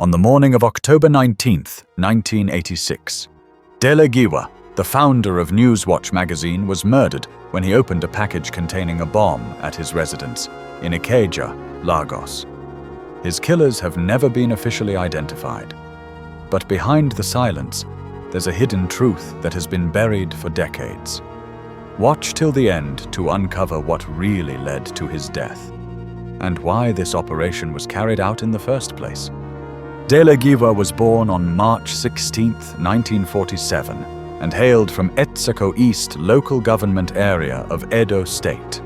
On the morning of October 19, 1986, Dele Giwa, the founder of Newswatch magazine, was murdered when he opened a package containing a bomb at his residence in Ikeja, Lagos. His killers have never been officially identified. But behind the silence, there's a hidden truth that has been buried for decades. Watch till the end to uncover what really led to his death, and why this operation was carried out in the first place. Dele Giwa was born on March 16, 1947, and hailed from Etsako East local government area of Edo State.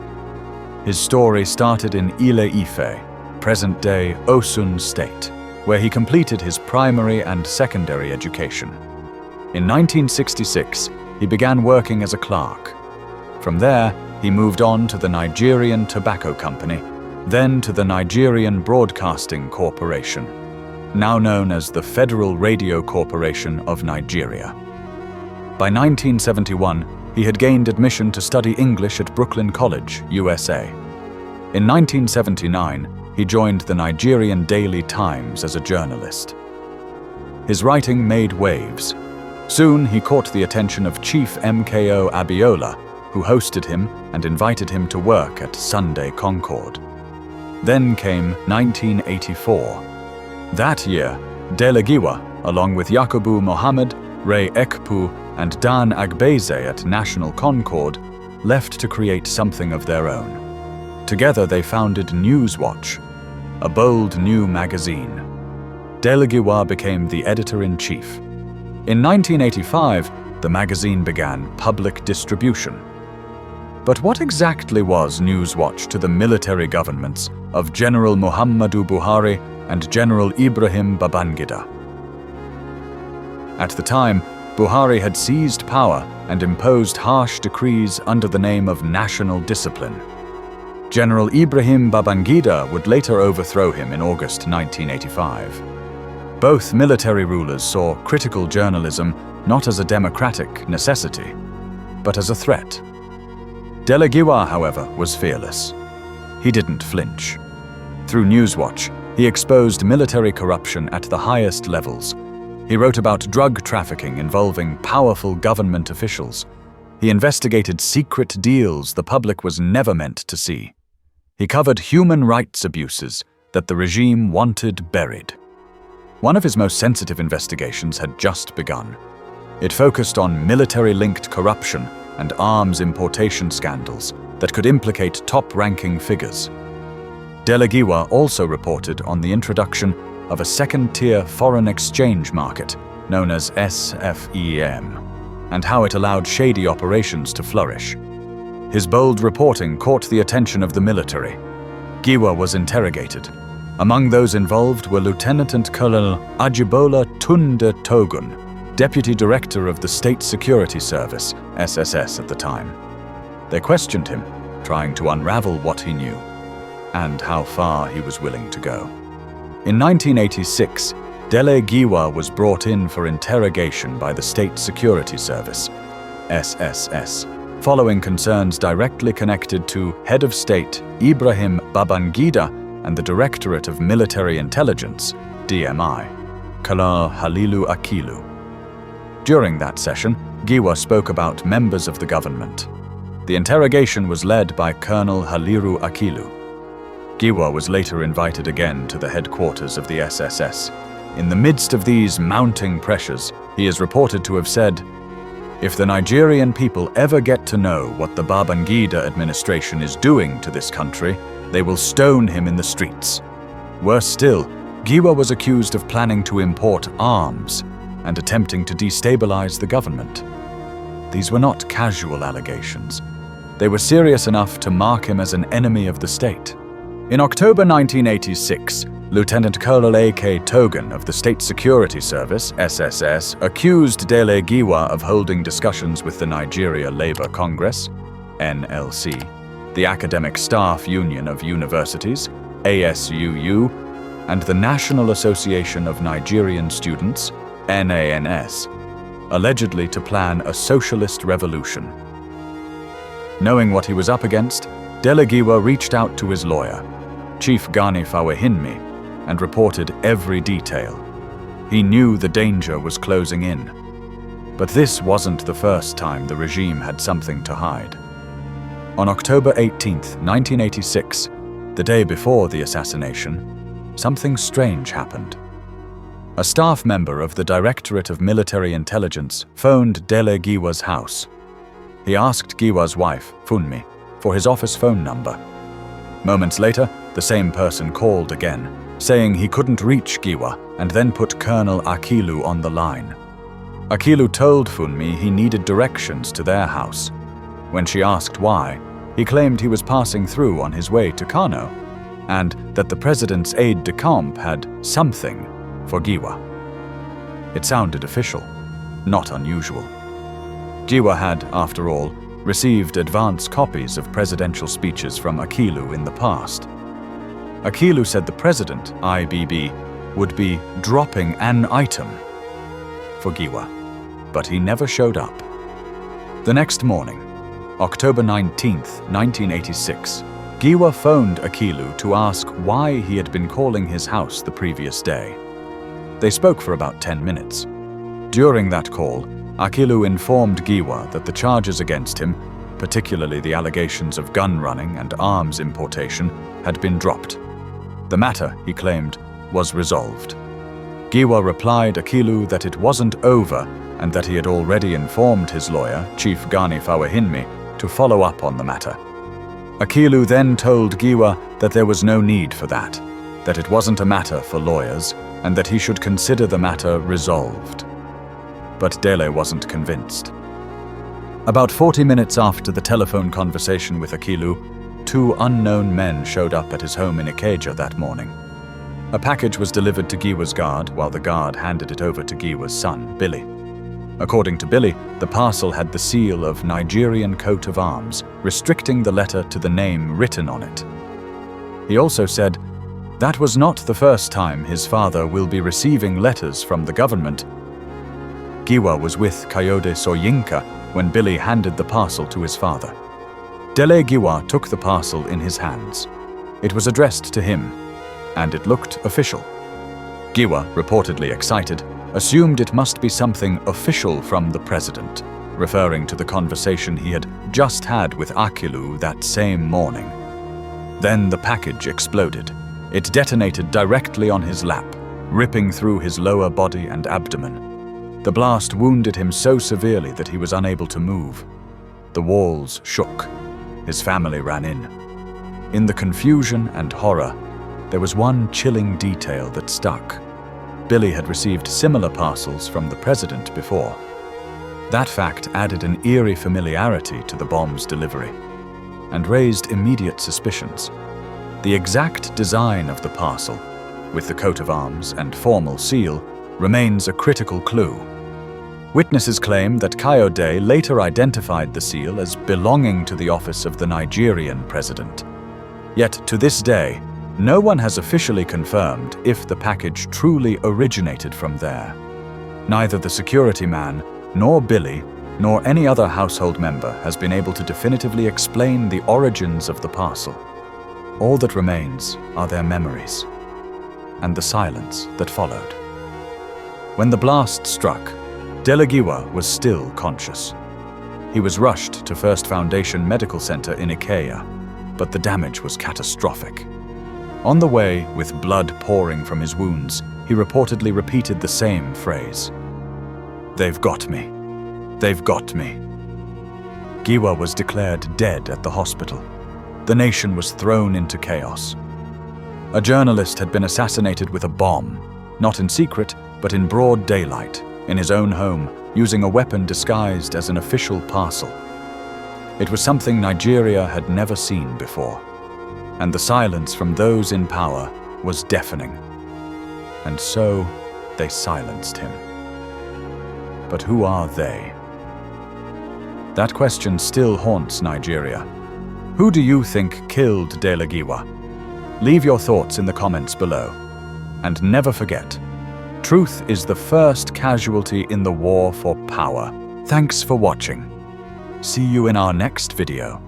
His story started in Ile-Ife, present-day Osun State, where he completed his primary and secondary education. In 1966, he began working as a clerk. From there, he moved on to the Nigerian Tobacco Company, then to the Nigerian Broadcasting Corporation, now known as the Federal Radio Corporation of Nigeria. By 1971, he had gained admission to study English at Brooklyn College, USA. In 1979, he joined the Nigerian Daily Times as a journalist. His writing made waves. Soon he caught the attention of Chief MKO Abiola, who hosted him and invited him to work at Sunday Concord. Then came 1984. That year, Dele Giwa, along with Yakubu Mohammed, Ray Ekpu, and Dan Agbeze at National Concord, left to create something of their own. Together they founded Newswatch, a bold new magazine. Dele Giwa became the editor-in-chief. In 1985, the magazine began public distribution. But what exactly was Newswatch to the military governments of General Muhammadu Buhari and General Ibrahim Babangida? At the time, Buhari had seized power and imposed harsh decrees under the name of national discipline. General Ibrahim Babangida would later overthrow him in August 1985. Both military rulers saw critical journalism not as a democratic necessity, but as a threat. Dele Giwa, however, was fearless. He didn't flinch. Through Newswatch, he exposed military corruption at the highest levels. He wrote about drug trafficking involving powerful government officials. He investigated secret deals the public was never meant to see. He covered human rights abuses that the regime wanted buried. One of his most sensitive investigations had just begun. It focused on military-linked corruption and arms importation scandals that could implicate top-ranking figures. Dele Giwa also reported on the introduction of a second-tier foreign exchange market known as SFEM, and how it allowed shady operations to flourish. His bold reporting caught the attention of the military. Giwa was interrogated. Among those involved were Lieutenant Colonel Ajibola Tunde Togun, Deputy Director of the State Security Service, SSS at the time. They questioned him, trying to unravel what he knew, and how far he was willing to go. In 1986, Dele Giwa was brought in for interrogation by the State Security Service, SSS, following concerns directly connected to Head of State Ibrahim Babangida and the Directorate of Military Intelligence, DMI, Colonel Halilu Akilu. During that session, Giwa spoke about members of the government. The interrogation was led by Colonel Halilu Akilu. Giwa was later invited again to the headquarters of the SSS. In the midst of these mounting pressures, he is reported to have said, "If the Nigerian people ever get to know what the Babangida administration is doing to this country, they will stone him in the streets." Worse still, Giwa was accused of planning to import arms and attempting to destabilize the government. These were not casual allegations. They were serious enough to mark him as an enemy of the state. In October 1986, Lieutenant Colonel A.K. Togun of the State Security Service, SSS, accused Dele Giwa of holding discussions with the Nigeria Labour Congress, NLC, the Academic Staff Union of Universities, ASUU, and the National Association of Nigerian Students, NANS, allegedly to plan a socialist revolution. Knowing what he was up against, Dele Giwa reached out to his lawyer, Chief Gani Fawehinmi, and reported every detail. He knew the danger was closing in. But this wasn't the first time the regime had something to hide. On October 18, 1986, the day before the assassination, something strange happened. A staff member of the Directorate of Military Intelligence phoned Dele Giwa's house. He asked Giwa's wife, Funmi, for his office phone number. Moments later, the same person called again, saying he couldn't reach Giwa, and then put Colonel Akilu on the line. Akilu told Funmi he needed directions to their house. When she asked why, he claimed he was passing through on his way to Kano, and that the president's aide-de-camp had something for Giwa. It sounded official, not unusual. Giwa had, after all, received advance copies of presidential speeches from Akilu in the past. Akilu said the president, IBB, would be dropping an item for Giwa, but he never showed up. The next morning, October 19, 1986, Giwa phoned Akilu to ask why he had been calling his house the previous day. They spoke for about 10 minutes. During that call, Akilu informed Giwa that the charges against him, particularly the allegations of gun running and arms importation, had been dropped. The matter, he claimed, was resolved. Giwa replied Akilu that it wasn't over and that he had already informed his lawyer, Chief Gani Fawahinmi, to follow up on the matter. Akilu then told Giwa that there was no need for that it wasn't a matter for lawyers, and that he should consider the matter resolved. But Dele wasn't convinced. About 40 minutes after the telephone conversation with Akilu, 2 unknown men showed up at his home in Ikeja that morning. A package was delivered to Giwa's guard, while the guard handed it over to Giwa's son, Billy. According to Billy, the parcel had the seal of Nigerian coat of arms, restricting the letter to the name written on it. He also said, "That was not the first time his father will be receiving letters from the government." Giwa was with Kayode Soyinka when Billy handed the parcel to his father. Dele Giwa took the parcel in his hands. It was addressed to him, and it looked official. Giwa, reportedly excited, assumed it must be something official from the president, referring to the conversation he had just had with Akilu that same morning. Then the package exploded. It detonated directly on his lap, ripping through his lower body and abdomen. The blast wounded him so severely that he was unable to move. The walls shook. His family ran in. In the confusion and horror, there was one chilling detail that stuck. Billy had received similar parcels from the president before. That fact added an eerie familiarity to the bomb's delivery and raised immediate suspicions. The exact design of the parcel, with the coat of arms and formal seal, remains a critical clue. Witnesses claim that Kayode later identified the seal as belonging to the office of the Nigerian president. Yet to this day, no one has officially confirmed if the package truly originated from there. Neither the security man, nor Billy, nor any other household member has been able to definitively explain the origins of the parcel. All that remains are their memories, and the silence that followed. When the blast struck, Dele Giwa was still conscious. He was rushed to First Foundation Medical Center in Ikeja, but the damage was catastrophic. On the way, with blood pouring from his wounds, he reportedly repeated the same phrase. "They've got me. They've got me." Giwa was declared dead at the hospital. The nation was thrown into chaos. A journalist had been assassinated with a bomb, not in secret, but in broad daylight, in his own home, using a weapon disguised as an official parcel. It was something Nigeria had never seen before, and the silence from those in power was deafening. And so they silenced him. But who are they? That question still haunts Nigeria. Who do you think killed Dele Giwa? Leave your thoughts in the comments below. And never forget, truth is the first casualty in the war for power. Thanks for watching. See you in our next video.